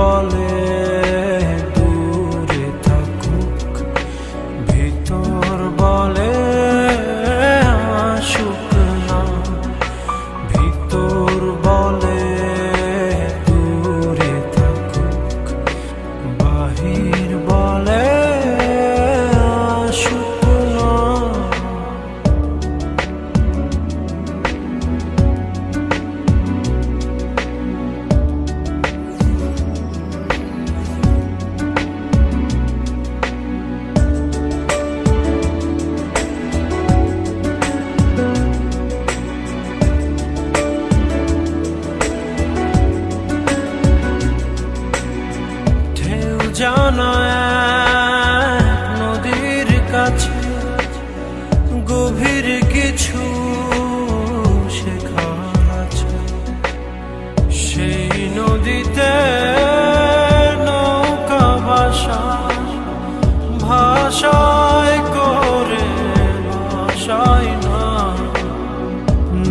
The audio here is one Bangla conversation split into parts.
বলে দূরে থাকুক, ভিতর বলে আসুক না। ভিতর বলে দূরে থাকুক, বাহির বলে আসুক না। জানা এক নদীর কাছে গভীর কিছু শেখার আছে। সেই নদীতে নৌকা ভাষায় করে ভাষায় না,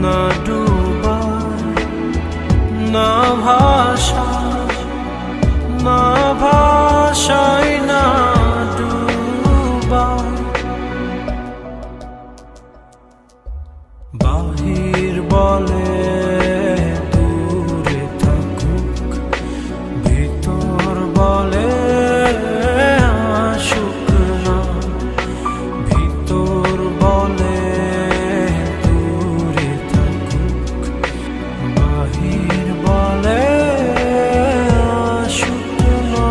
না ডুবায় না ভাষায়, না ভাষায় না ডুবায়। বাহির বলে দূরে থাকুক, ভিতর বলে আসুক না। ভিতর বলে দূরে থাকুক, বাহির বলে আসুক না।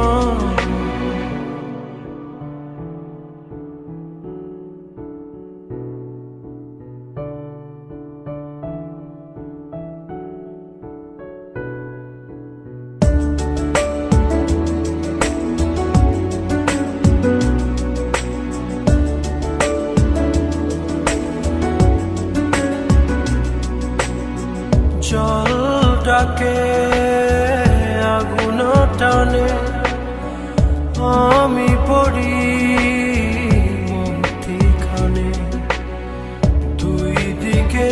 জল ডাকে আগুন টানে, আমি পড়ি মন্ত্রীখানে। দুই দিকে